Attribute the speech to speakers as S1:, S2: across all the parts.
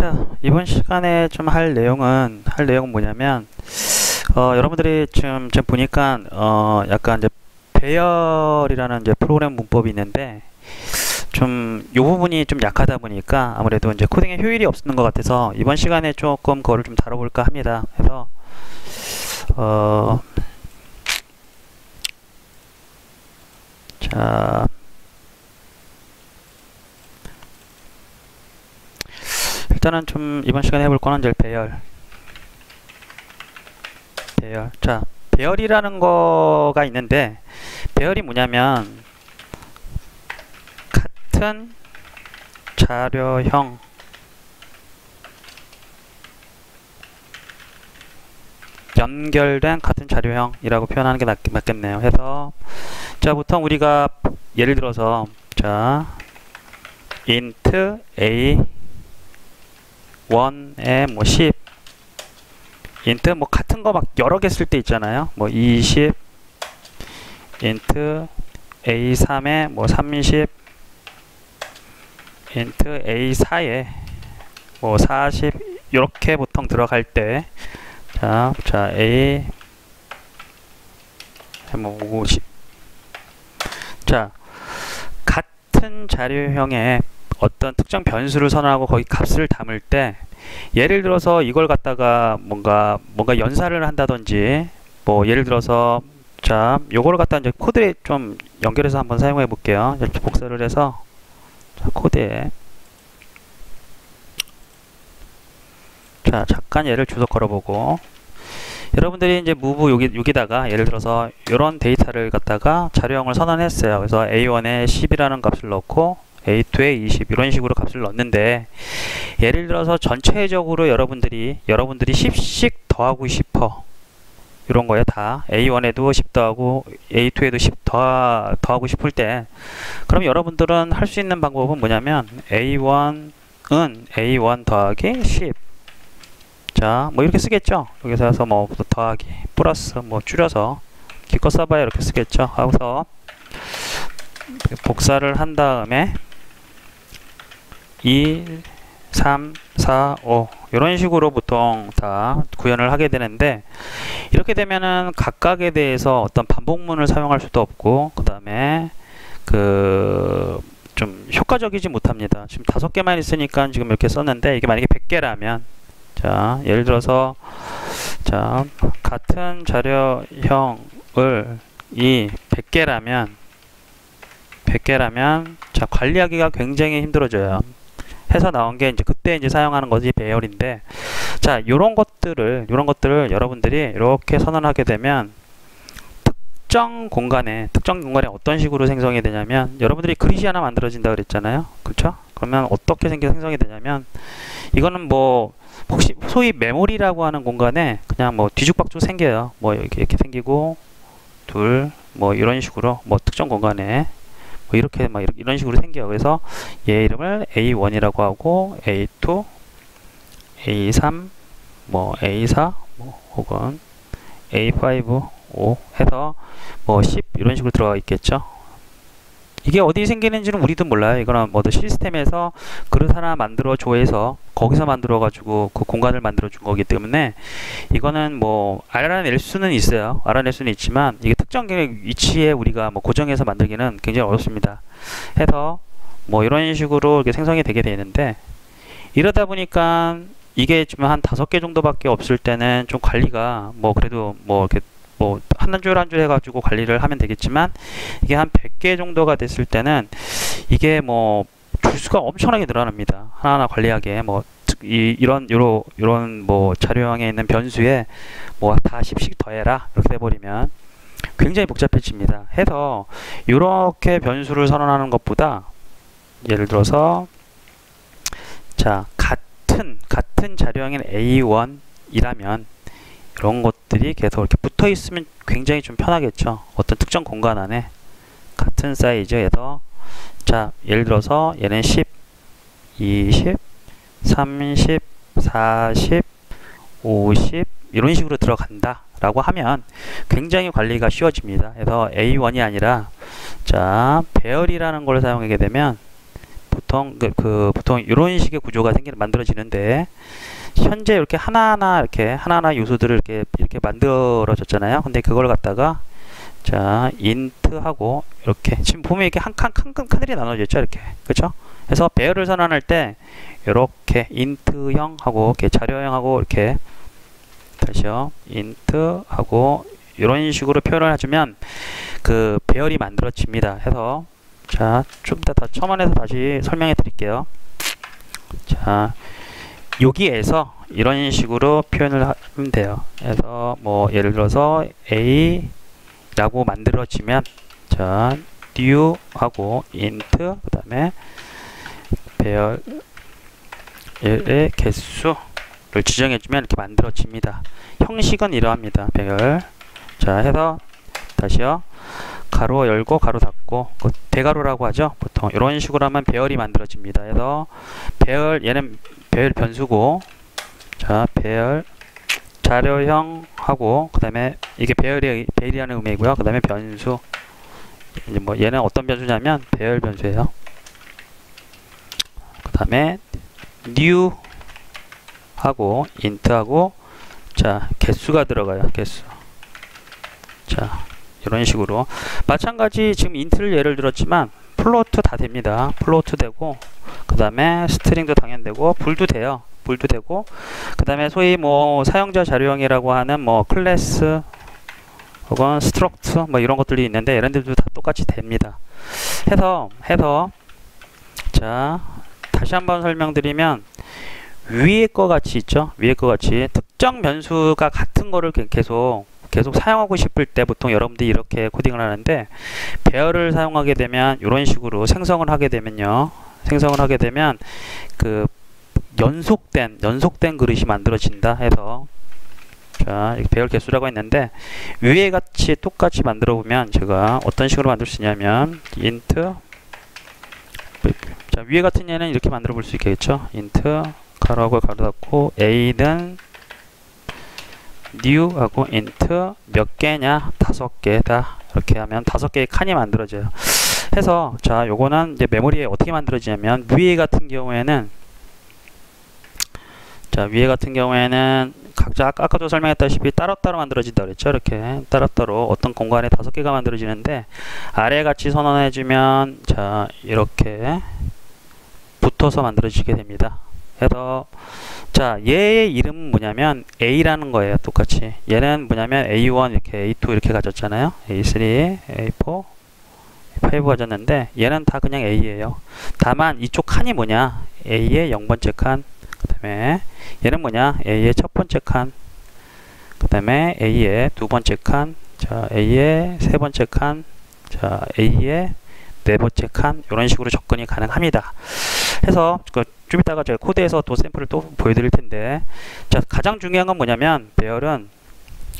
S1: 자, 이번 시간에 좀 할 내용은 뭐냐면 여러분들이 지금 보니까 약간 이제 배열이라는 이제 프로그램 문법이 있는데 좀 이 부분이 좀 약하다 보니까 아무래도 이제 코딩에 효율이 없는 것 같아서 이번 시간에 조금 그거를 좀 다뤄볼까 합니다. 그래서 자, 일단은 좀 이번 시간에 해볼 거는 이제 배열. 자, 배열이라는 거가 있는데 배열이 뭐냐면 같은 자료형 연결된 같은 자료형이라고 표현하는 게 맞겠네요. 해서 자, 보통 우리가 예를 들어서 자, int a 1에 뭐 10 int 뭐 같은 거 막 여러 개 쓸 때 있잖아요. 뭐 20 int a3에 뭐 30 int a4에 뭐 40 이렇게 보통 들어갈 때 자 a 뭐 50 자, 같은 자료형에 어떤 특정 변수를 선언하고 거기 값을 담을 때 예를 들어서 이걸 갖다가 뭔가 연산을 한다든지 뭐 예를 들어서 자, 요거를 갖다 이제 코드에 좀 연결해서 한번 사용해 볼게요. 이렇게 복사를 해서 자, 코드에 자, 잠깐 얘를 주소 걸어보고 여러분들이 이제 move 여기다가 예를 들어서 이런 데이터를 갖다가 자료형을 선언했어요. 그래서 a1에 10이라는 값을 넣고 a2에 20 이런 식으로 값을 넣는데 예를 들어서 전체적으로 여러분들이 10씩 더하고 싶어 이런 거예요. 다 a1에도 10 더하고 a2에도 10 더하고 싶을 때 그럼 여러분들은 할 수 있는 방법은 뭐냐면 a1은 a1 더하기 10 자, 뭐 이렇게 쓰겠죠. 여기서 해서 뭐 더하기 플러스 뭐 줄여서 기껏 써봐야 이렇게 쓰겠죠. 하고서 복사를 한 다음에 2, 3, 4, 5 이런 식으로 보통 다 구현을 하게 되는데 이렇게 되면은 각각에 대해서 어떤 반복문을 사용할 수도 없고 그 다음에 좀 효과적이지 못합니다. 지금 5개만 있으니까 지금 이렇게 썼는데 이게 만약에 100개라면 자, 예를 들어서 자, 같은 자료형을 이 100개라면 자, 관리하기가 굉장히 힘들어져요. 해서 나온 게 이제 그때 이제 사용하는 것이 배열인데 자, 요런 것들을 여러분들이 이렇게 선언하게 되면 특정 공간에 어떤 식으로 생성이 되냐면 여러분들이 그릿이 하나 만들어진다 그랬잖아요. 그렇죠? 그러면 어떻게 생성이 되냐면 이거는 뭐 혹시 소위 메모리라고 하는 공간에 그냥 뭐 뒤죽박죽 생겨요. 뭐 이렇게 생기고 둘 뭐 이런 식으로 뭐 특정 공간에 뭐 이렇게 막 이런 식으로 생겨요. 그래서 얘 이름을 A1이라고 하고 A2, A3, 뭐 A4, 뭐 혹은 A5, 5 해서 뭐 10 이런 식으로 들어가 있겠죠. 이게 어디 생기는지는 우리도 몰라요. 이거는 뭐 시스템에서 그릇 하나 만들어 줘서 거기서 만들어 가지고 그 공간을 만들어 준 거기 때문에 이거는 뭐 알아낼 수는 있어요. 알아낼 수는 있지만 이게 특정 위치에 우리가 뭐 고정해서 만들기는 굉장히 어렵습니다. 해서 뭐 이런 식으로 이렇게 생성이 되게 되는데 이러다 보니까 이게 지금 한 5개 정도밖에 없을 때는 좀 관리가 뭐 그래도 뭐 이렇게 뭐 한 줄 한 줄 해가지고 관리를 하면 되겠지만 이게 한 100개 정도가 됐을 때는 이게 뭐 줄수가 엄청나게 늘어납니다. 하나하나 관리하기에 뭐 이런 뭐 자료형에 있는 변수에 뭐 다 10씩 더해라 이렇게 돼버리면 굉장히 복잡해집니다. 해서 이렇게 변수를 선언하는 것보다 예를 들어서 자, 같은 자료형인 A1이라면 이런 것들이 계속 이렇게 붙어 있으면 굉장히 좀 편하겠죠. 어떤 특정 공간 안에 같은 사이즈에서 자, 예를 들어서 얘는 10, 20, 30, 40, 50 이런 식으로 들어간다 라고 하면 굉장히 관리가 쉬워집니다. 그래서 A1이 아니라 자, 배열이라는 걸 사용하게 되면 보통 보통 이런 식의 구조가 만들어지는데, 현재 이렇게 하나하나 요소들을 이렇게 만들어졌잖아요. 근데 그걸 갖다가 자 int하고 이렇게 지금 보면 이렇게 한 칸들이 나눠져 있죠. 이렇게 그렇죠? 그래서 배열을 선언할 때 이렇게 int형하고 이렇게 자료형하고 이렇게 다시요 int하고 이런 식으로 표현을 해주면 그 배열이 만들어집니다. 해서 자 좀 더 첨언해서 다시 설명해 드릴게요. 자 여기에서 이런 식으로 표현을 하면 돼요. 그래서 뭐 예를 들어서 A 라고 만들어지면 자 new 하고 int 그 다음에 배열의 개수를 지정해주면 이렇게 만들어집니다. 형식은 이러합니다. 배열 자 해서 다시요 가로 열고 가로 닫고 그 대가로라고 하죠. 보통 이런 식으로 하면 배열이 만들어집니다. 그래서 얘는 배열 변수고 자 배열 자료형 하고 그 다음에 이게 배열이라는 의미고요. 그 다음에 변수 이제 뭐 얘는 어떤 변수냐면 배열 변수예요. 그 다음에 new 하고 int 하고 자 개수가 들어가요. 개수 자 이런 식으로 마찬가지 지금 int를 예를 들었지만 플로트 다 됩니다. 플로트 되고 그 다음에 스트링도 당연 되고 불도 돼요. 불도 되고 그 다음에 소위 뭐 사용자 자료형이라고 하는 뭐 클래스 혹은 스트럭트 뭐 이런 것들이 있는데 얘네들도 다 똑같이 됩니다. 해서 자 다시 한번 설명드리면 위에 거 같이 있죠. 위에 거 같이 특정 변수가 같은 거를 계속 사용하고 싶을 때 보통 여러분들이 이렇게 코딩을 하는데 배열을 사용하게 되면 이런 식으로 생성을 하게 되면 그 연속된 그릇이 만들어진다 해서 자 배열 개수라고 했는데 위에 같이 똑같이 만들어 보면 제가 어떤 식으로 만들 수 있냐면 int 자 위에 같은 예는 이렇게 만들어 볼 수 있겠죠. int 가로하고 가로 닫고 a는 new 하고 int 몇 개냐 5개다 이렇게 하면 5개의 칸이 만들어져요. 해서 자 요거는 이제 메모리에 어떻게 만들어지냐면 위에 같은 경우에는 각자 아까도 설명했다시피 따로따로 만들어진다 그랬죠. 이렇게 따로따로 어떤 공간에 5개가 만들어지는데 아래 같이 선언해주면 자 이렇게 붙어서 만들어지게 됩니다. 그래서 자 얘의 이름은 뭐냐면 A라는 거예요. 똑같이 얘는 뭐냐면 A1 이렇게 A2 이렇게 가졌잖아요. A3 A4 A5 가졌는데 얘는 다 그냥 A예요. 다만 이쪽 칸이 뭐냐 A의 0번째 칸 그 다음에 얘는 뭐냐 A의 첫 번째 칸 그 다음에 A의 두 번째 칸 자 A의 세 번째 칸 자 A의 네 번째 칸 이런 식으로 접근이 가능합니다. 해서 좀 이따가 제가 코드에서 또 샘플을 또 보여드릴 텐데 자 가장 중요한 건 뭐냐면 배열은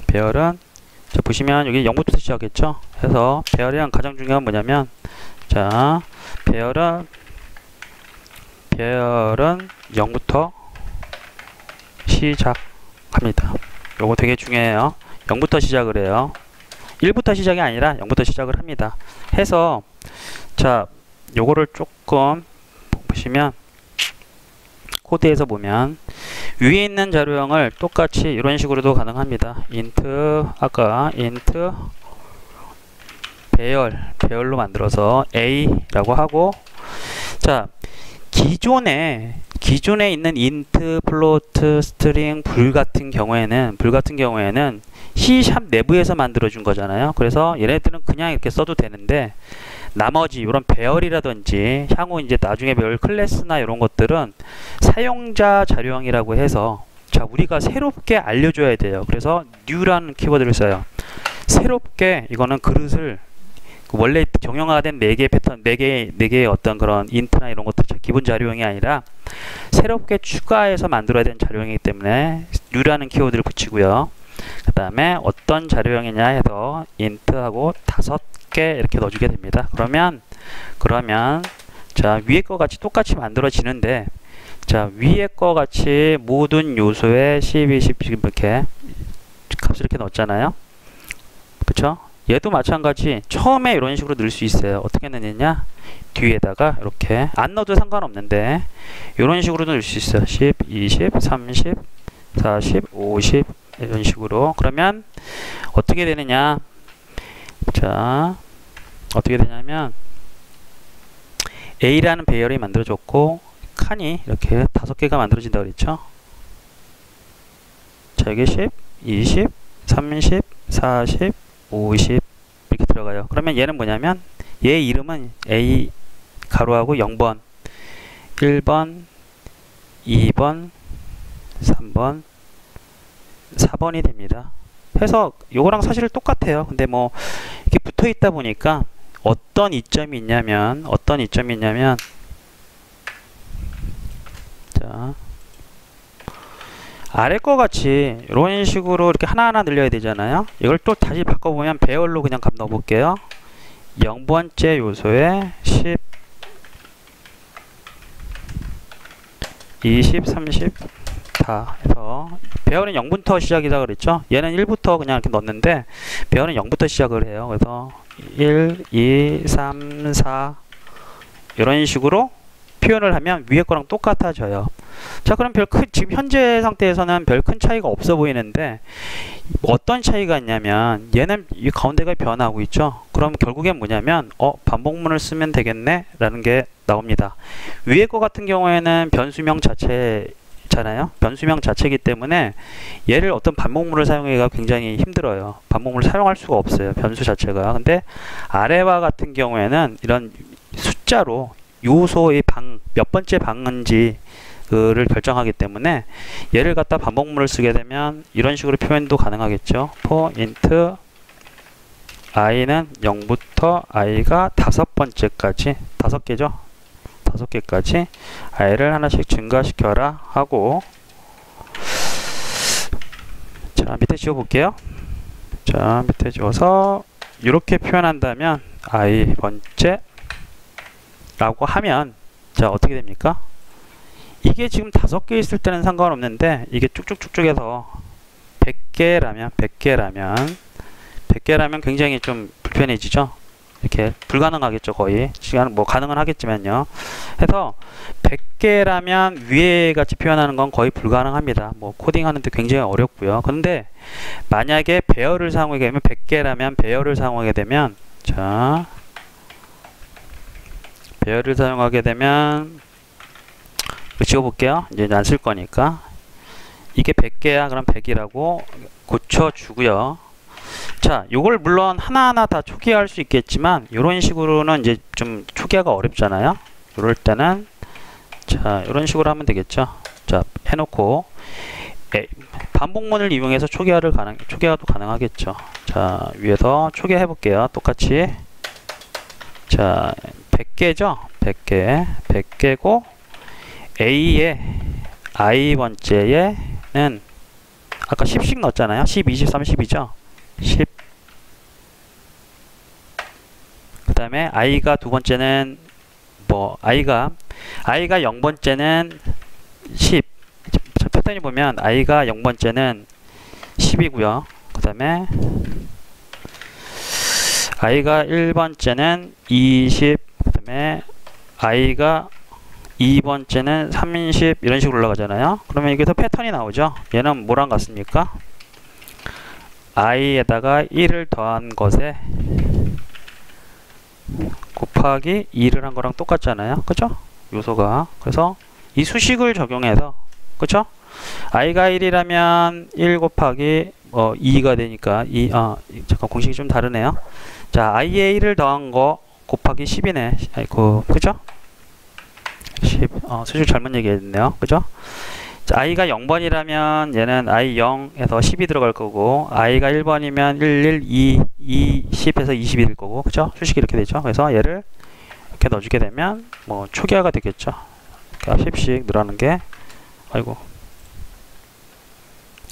S1: 자 보시면 여기 0부터 시작했죠. 해서 배열이랑 가장 중요한 건 뭐냐면 자 배열은 0부터 시작합니다. 요거 되게 중요해요. 0부터 시작을 해요. 1부터 시작이 아니라 0부터 시작을 합니다. 해서 자 요거를 조금 보시면 코드에서 보면 위에 있는 자료형을 똑같이 이런 식으로도 가능합니다. 아까 int 배열로 만들어서 A라고 하고 자 기존에 있는 int, float, string, 불 같은 경우에는 C# 내부에서 만들어준 거잖아요. 그래서 얘네들은 그냥 이렇게 써도 되는데 나머지 이런 배열이라든지 향후 이제 나중에 배울 클래스나 이런 것들은 사용자 자료형이라고 해서 자 우리가 새롭게 알려줘야 돼요. 그래서 new라는 키워드를 써요. 새롭게 이거는 그릇을 원래 정형화된 4개의 패턴, 4개의 어떤 그런 인트나 이런 것들 기본 자료형이 아니라 새롭게 추가해서 만들어야 되는 자료형이기 때문에 new라는 키워드를 붙이고요. 그 다음에 어떤 자료형이냐 해서 int하고 5개 이렇게 넣어주게 됩니다. 그러면 자 위에 거 같이 똑같이 만들어지는데 자 위에 거 같이 모든 요소에 12, 10 이렇게 값을 이렇게 넣었잖아요. 그쵸? 얘도 마찬가지 처음에 이런 식으로 넣을 수 있어요. 어떻게 넣느냐, 뒤에다가 이렇게 안 넣어도 상관없는데 이런 식으로 넣을 수 있어요. 10, 20, 30, 40, 50 이런 식으로. 그러면 어떻게 되느냐, 자 어떻게 되냐면 A라는 배열이 만들어졌고 칸이 이렇게 5개가 만들어진다 그랬죠. 자 여기 10, 20, 30, 40, 50 이렇게 들어가요. 그러면 얘는 뭐냐면 얘 이름은 A 가로하고 0번, 1번, 2번, 3번, 4번이 됩니다. 해서 요거랑 사실 똑같아요. 근데 뭐 이렇게 붙어 있다 보니까 어떤 이점이 있냐면 자 아래 거 같이 이런 식으로 이렇게 하나하나 늘려야 되잖아요. 이걸 또 다시 바꿔보면 배열로 그냥 값 넣어볼게요. 0번째 요소에 10, 20, 30 다 해서 배열은 0부터 시작이다 그랬죠. 얘는 1부터 그냥 이렇게 넣었는데 배열은 0부터 시작을 해요. 그래서 1, 2, 3, 4 이런 식으로 표현을 하면 위에 거랑 똑같아져요. 자 그럼 지금 현재 상태에서는 별 큰 차이가 없어 보이는데 어떤 차이가 있냐면 얘는 이 가운데가 변하고 있죠. 그럼 결국엔 뭐냐면 반복문을 쓰면 되겠네 라는 게 나옵니다. 위에 거 같은 경우에는 변수명 자체잖아요. 변수명 자체이기 때문에 얘를 어떤 반복문을 사용하기가 굉장히 힘들어요. 반복문을 사용할 수가 없어요. 변수 자체가. 근데 아래와 같은 경우에는 이런 숫자로 요소의 몇 번째 방인지 를 결정하기 때문에 얘를 갖다 반복문을 쓰게 되면 이런 식으로 표현도 가능하겠죠. for int i는 0부터 i가 5번째까지 5개죠. 5개까지 i를 하나씩 증가시켜라 하고, 자 밑에 지워 볼게요. 자 밑에 지워서 이렇게 표현한다면 i번째 라고 하면 자 어떻게 됩니까? 이게 지금 5개 있을 때는 상관없는데 이게 쭉쭉쭉쭉 해서 100개라면 굉장히 좀 불편해지죠. 이렇게 불가능하겠죠. 거의 시간 뭐 가능은 하겠지만요. 해서 100개라면 위에 같이 표현하는 건 거의 불가능합니다. 뭐 코딩하는데 굉장히 어렵고요. 근데 만약에 배열을 사용하게 되면 100개라면 배열을 사용하게 되면 자 배열을 사용하게 되면 지워볼게요. 이제 안 쓸 거니까. 이게 100개야. 그럼 100이라고 고쳐주고요. 자, 요걸 물론 하나하나 다 초기화할 수 있겠지만 이런 식으로는 이제 좀 초기화가 어렵잖아요. 이럴 때는 자, 이런 식으로 하면 되겠죠. 자, 해놓고 반복문을 이용해서 초기화도 가능하겠죠. 자, 위에서 초기화 해볼게요. 똑같이. 자, 100개죠. 100개고 A의 i번째에는 아까 10씩 넣었잖아요. 10, 20, 30이죠. 10. 그 다음에 i가 두 번째는 뭐 i가 0번째는 10. 패턴이 보면 i가 0번째는 10이고요. 그 다음에 i가 1번째는 20. 그 다음에 i가 2번째는 30 이런 식으로 올라가잖아요. 그러면 여기서 패턴이 나오죠. 얘는 뭐랑 같습니까? i에다가 1을 더한 것에 곱하기 2를 한 거랑 똑같잖아요. 그죠? 요소가. 그래서 이 수식을 적용해서 그죠? i가 1이라면 1 곱하기 2가 되니까 잠깐 공식이 좀 다르네요. 자, i에 1을 더한 거 곱하기 10이네. 아이고, 그죠? 10. 수식 잘못 얘기했네요. 그죠? 자, i가 0번이라면 얘는 i 0에서 10이 들어갈 거고, i가 1번이면 1, 2, 10에서 20이 될 거고, 그죠? 수식이 이렇게 되죠. 그래서 얘를 이렇게 넣어주게 되면 뭐 초기화가 되겠죠. 그러니까 10씩 늘어나는 게, 아이고,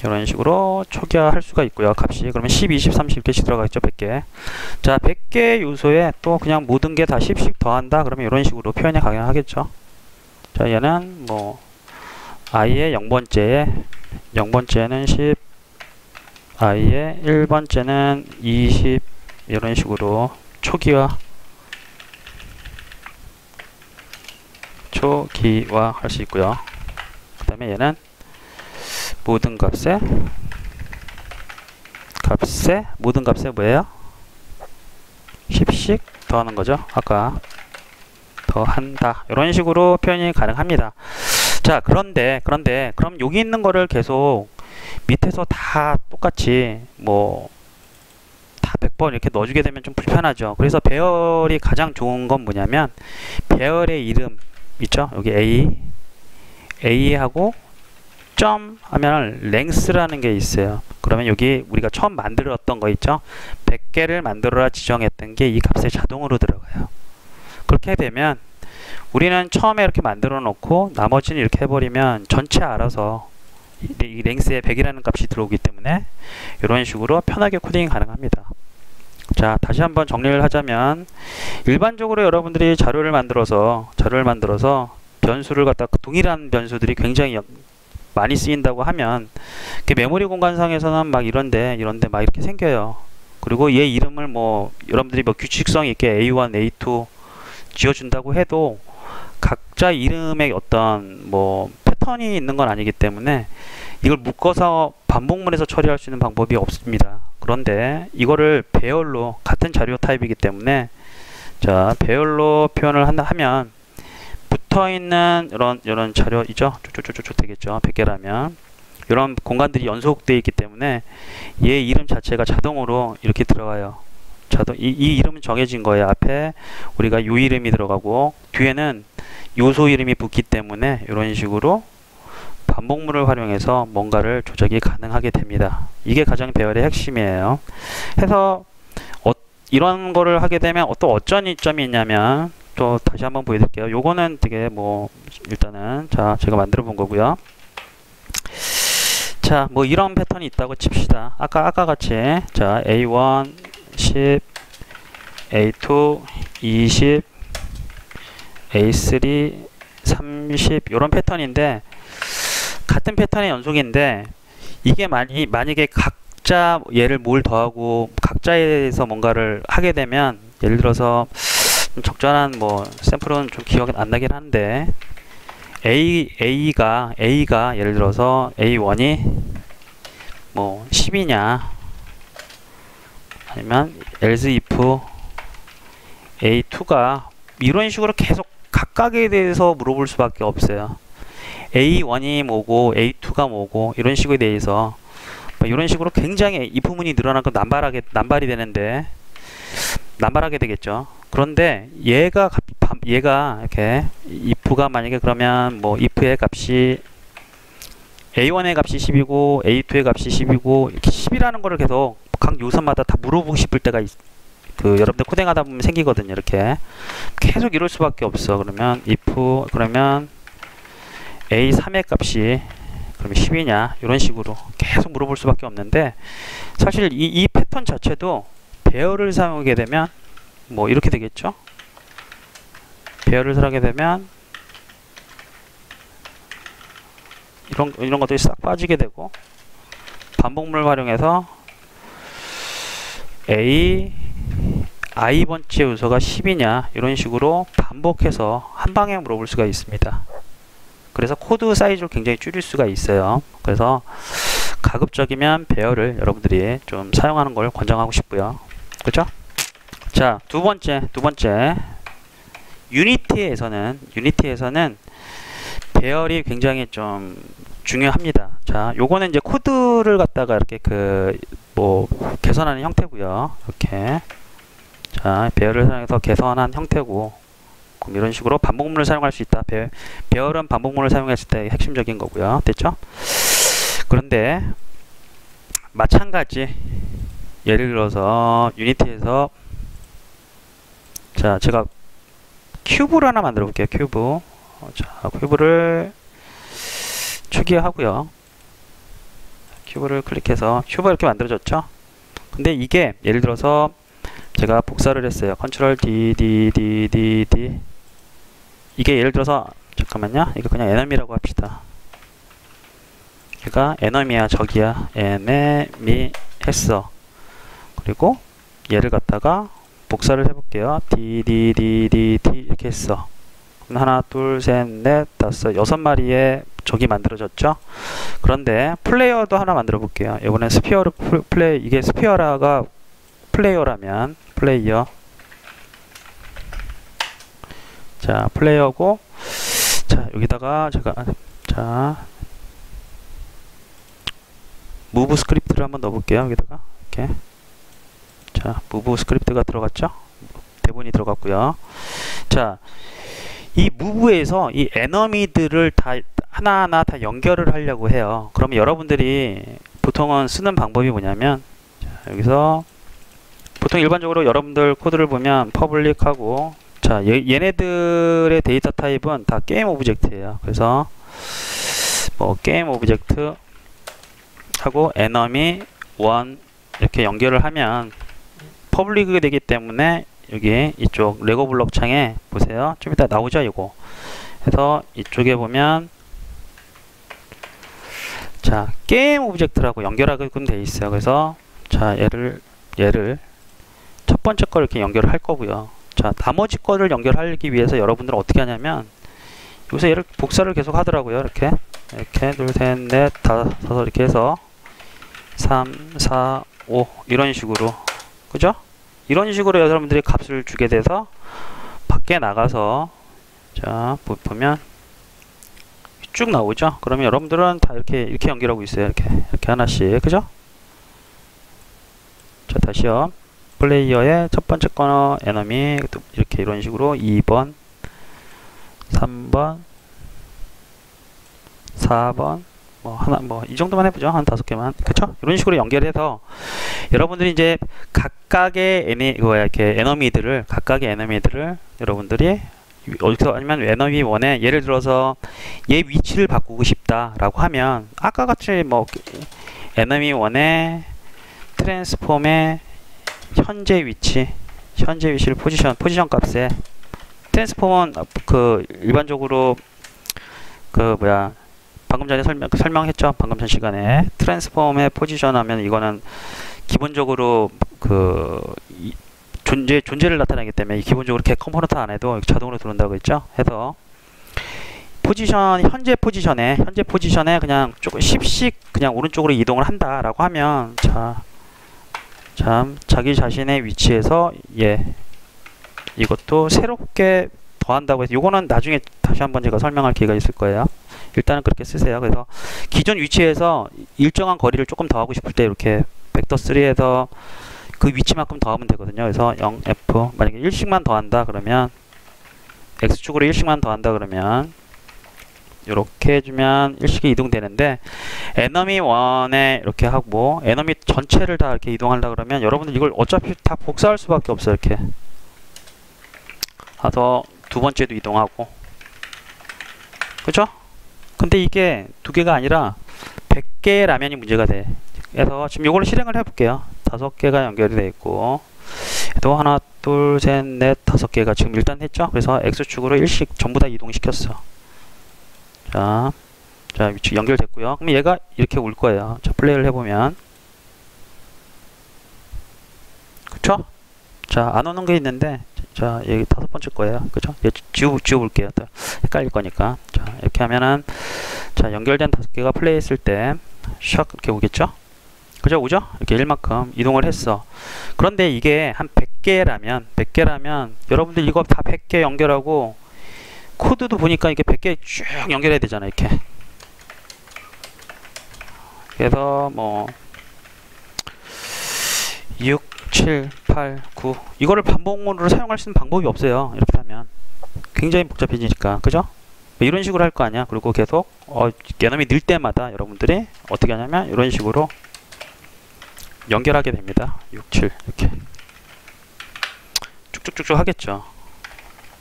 S1: 이런 식으로 초기화할 수가 있고요. 값이. 그러면 10, 20, 30 이렇게씩 들어가겠죠. 100개. 자, 100개 요소에 또 그냥 모든 게 다 10씩 더한다. 그러면 이런 식으로 표현이 가능하겠죠. 자, 얘는 뭐 i의 0번째는 10, i의 1번째는 20, 이런 식으로 초기화 할 수 있고요. 그 다음에 얘는 모든 값에 모든 값에 뭐예요? 10씩 더하는 거죠. 아까 더한다. 이런 식으로 표현이 가능합니다. 자, 그런데 그럼 여기 있는 거를 계속 밑에서 다 똑같이 뭐 다 100번 이렇게 넣어주게 되면 좀 불편하죠. 그래서 배열이 가장 좋은 건 뭐냐면 배열의 이름 있죠? 여기 A하고 점 하면 length라는 게 있어요. 그러면 여기 우리가 처음 만들었던 거 있죠? 100개를 만들어라 지정했던 게 이 값에 자동으로 들어가요. 그렇게 되면 우리는 처음에 이렇게 만들어 놓고 나머지는 이렇게 해버리면 전체 알아서 이 length에 100이라는 값이 들어오기 때문에 이런 식으로 편하게 코딩이 가능합니다. 자, 다시 한번 정리를 하자면 일반적으로 여러분들이 자료를 만들어서 변수를 갖다 동일한 변수들이 굉장히 많이 쓰인다고 하면 그 메모리 공간상에서는 막 이런데 막 이렇게 생겨요. 그리고 얘 이름을 뭐 여러분들이 뭐 규칙성 있게 A1, A2 지어준다고 해도 각자 이름의 어떤 뭐 패턴이 있는 건 아니기 때문에 이걸 묶어서 반복문에서 처리할 수 있는 방법이 없습니다. 그런데 이거를 배열로 같은 자료 타입이기 때문에 자, 배열로 표현을 하면 붙어있는 이런 자료이죠. 쭉쭉쭉쭉 되겠죠. 100개라면 이런 공간들이 연속되어 있기 때문에 얘 이름 자체가 자동으로 이렇게 들어가요. 이 이름은 정해진 거예요. 앞에 우리가 요 이름이 들어가고 뒤에는 요소 이름이 붙기 때문에 이런 식으로 반복문을 활용해서 뭔가를 조작이 가능하게 됩니다. 이게 가장 배열의 핵심이에요. 해서 이런 거를 하게 되면 또 어떤 이점이 있냐면 또 다시 한번 보여드릴게요. 요거는 되게 뭐 일단은 자, 제가 만들어 본 거고요. 자, 뭐 이런 패턴이 있다고 칩시다. 아까 같이 자, A1 10, A2 20, A3 30 이런 패턴인데 같은 패턴의 연속인데 이게 만약에 각자 얘를 뭘 더하고 각자에서 뭔가를 하게 되면 예를 들어서 적절한 뭐 샘플은 좀 기억이 안 나긴 한데 A가 예를 들어서 A1이 뭐 10이냐 아니면 else if A2가 이런 식으로 계속 각각에 대해서 물어볼 수밖에 없어요. A1이 뭐고 A2가 뭐고 이런 식에 대해서 이런 식으로 굉장히 이 부분이 늘어나고 남발이 되는데 남발하게 되겠죠. 그런데 얘가 이렇게 if가 만약에 그러면 뭐 if의 값이 A1의 값이 10이고 A2의 값이 10이고 이렇게 10이라는 거를 계속 각 요소마다 다 물어보고 싶을 때가 여러분들 코딩하다 보면 생기거든요. 이렇게 계속 이럴 수밖에 없어. 그러면 if 그러면 A3의 값이 그러면 10이냐 이런 식으로 계속 물어볼 수밖에 없는데 사실 이 패턴 자체도 배열을 사용하게 되면 뭐 이렇게 되겠죠. 배열을 사용하게 되면 이런 것들이 싹 빠지게 되고 반복문을 활용해서 i번째 요소가 10이냐 이런 식으로 반복해서 한 방에 물어볼 수가 있습니다. 그래서 코드 사이즈를 굉장히 줄일 수가 있어요. 그래서 가급적이면 배열을 여러분들이 좀 사용하는 걸 권장하고 싶고요. 그렇죠? 자, 두 번째 유니티에서는 배열이 굉장히 좀 중요합니다. 자, 요거는 이제 코드를 갖다가 이렇게 뭐 개선하는 형태고요. 이렇게 자, 배열을 사용해서 개선한 형태고 그럼 이런 식으로 반복문을 사용할 수 있다. 배열은 반복문을 사용했을 때 핵심적인 거고요. 됐죠? 그런데 마찬가지 예를 들어서 유니티에서 자, 제가 큐브를 하나 만들어 볼게요. 큐브. 자, 큐브를 추기하고요. 큐브를 클릭해서 큐브가 이렇게 만들어졌죠. 근데 이게 예를 들어서 제가 복사를 했어요. 컨트롤 D 이게 예를 들어서 잠깐만요. 이거 그냥 에너미라고 합시다. 얘가 에너미야 적이야. 에너미 했어. 그리고 얘를 갖다가 복사를 해볼게요. D 이렇게 했어. 하나, 둘, 셋, 넷, 다섯, 6마리의 적이 만들어졌죠. 그런데 플레이어도 하나 만들어 볼게요. 이번엔 스피어를 이게 스피어라가 플레이어라면 플레이어. 자, 플레이어고, 자, 여기다가 제가 무브 스크립트를 한번 넣어 볼게요. 여기다가 이렇게. 자, 무브 스크립트가 들어갔죠. 대본이 들어갔고요. 자, 이 무브에서 이 에너미들을 다 하나하나 다 연결을 하려고 해요. 그러면 여러분들이 보통은 쓰는 방법이 뭐냐면, 자, 여기서 보통 일반적으로 여러분들 코드를 보면 퍼블릭하고, 자, 얘네들의 데이터 타입은 다 게임 오브젝트예요. 그래서 뭐 게임 오브젝트 하고 에너미 1 이렇게 연결을 하면 퍼블릭이 되기 때문에 여기 이쪽 레고 블록 창에 보세요. 좀 이따 나오죠, 이거. 그래서 이쪽에 보면 자, 게임 오브젝트라고 연결하게끔 돼 있어요. 그래서 자, 얘를 첫 번째 걸 이렇게 연결을 할 거고요. 자, 나머지 거를 연결하기 위해서 여러분들은 어떻게 하냐면 여기서 얘를 복사를 계속 하더라고요. 이렇게 둘, 셋, 넷, 다섯 이렇게 해서 3, 4, 5 이런 식으로, 그죠? 이런 식으로 여러분들이 값을 주게 돼서 밖에 나가서 자, 보면 쭉 나오죠. 그러면 여러분들은 다 이렇게 연결하고 있어요. 이렇게 하나씩, 그죠? 자, 다시요. 플레이어의 첫 번째 거는 에너미 이렇게 이런 식으로 2번, 3번, 4번 뭐 이 정도만 해보죠. 한 5개만, 그쵸? 이런 식으로 연결해서 여러분들이 이제 각각의 에너미들을 여러분들이 어디서, 아니면 에너미 1에 예를 들어서 얘 위치를 바꾸고 싶다라고 하면 아까 같이 뭐 에너미 1의 트랜스폼의 현재 위치를 포지션 값에, 트랜스폼은 그 일반적으로 그 방금 전에 설명했죠. 방금 전 시간에 트랜스폼의 포지션 하면 이거는 기본적으로 그 존재를 나타내기 때문에 기본적으로 겟 컴포넌트 안에도 자동으로 들어온다고 했죠. 해서 현재 포지션에 그냥 조금 10씩 그냥 오른쪽으로 이동을 한다라고 하면 자기 자신의 위치에서 이것도 새롭게 더한다고 해서, 요거는 나중에 다시 한번 제가 설명할 기회가 있을 거예요. 일단은 그렇게 쓰세요. 그래서 기존 위치에서 일정한 거리를 조금 더하고 싶을 때 이렇게 벡터 3에서 그 위치만큼 더하면 되거든요. 그래서 0f 만약에 1씩만 더한다 그러면 x축으로 1씩만 더한다 그러면 이렇게 해주면 1씩이 이동되는데, 에너미 1에 이렇게 하고 에너미 전체를 다 이렇게 이동하려 그러면 여러분들 이걸 어차피 다 복사할 수밖에 없어요. 이렇게 가서 두 번째도 이동하고, 그죠? 근데 이게 2개가 아니라 100개라면이 문제가 돼. 그래서 지금 이걸로 실행을 해볼게요. 5개가 연결이 되어 있고, 또 하나, 둘, 셋, 넷, 5개가 지금 일단 했죠. 그래서 x축으로 1씩 전부 다 이동시켰어. 자, 위치 연결됐고요. 그럼 얘가 이렇게 올 거예요. 자, 플레이를 해보면, 그쵸? 자, 안 오는 게 있는데, 자, 여기 5번째 거예요. 그죠? 얘 지워볼게요. 또 헷갈릴 거니까. 자, 이렇게 하면은, 자, 연결된 5개가 플레이 했을 때, 샥 이렇게 오겠죠? 그죠? 오죠? 이렇게 1만큼 이동을 했어. 그런데 이게 한 100개라면, 여러분들 이거 다 100개 연결하고, 코드도 보니까 이게 100개 쭉 연결해야 되잖아, 이렇게. 그래서 뭐, 6, 7, 8, 9 이거를 반복문으로 사용할 수 있는 방법이 없어요. 이렇게 하면 굉장히 복잡해지니까, 그죠? 이런 식으로 할 거 아니야. 그리고 계속 개념이 늘 때마다 여러분들이 어떻게 하냐면 이런 식으로 연결하게 됩니다. 6, 7 이렇게 쭉쭉쭉쭉 하겠죠.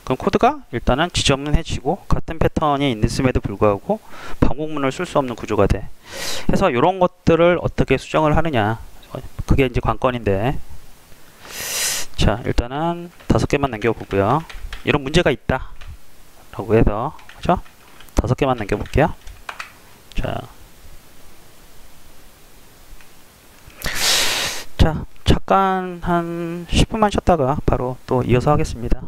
S1: 그럼 코드가 일단은 지저분해지고 같은 패턴이 있음에도 불구하고 반복문을 쓸 수 없는 구조가 돼. 그래서 이런 것들을 어떻게 수정을 하느냐, 그게 이제 관건인데, 자, 일단은 5개만 남겨보고요. 이런 문제가 있다 라고 해서, 그죠? 5개만 남겨볼게요. 자, 잠깐 한 10분만 쉬었다가 바로 또 이어서 하겠습니다.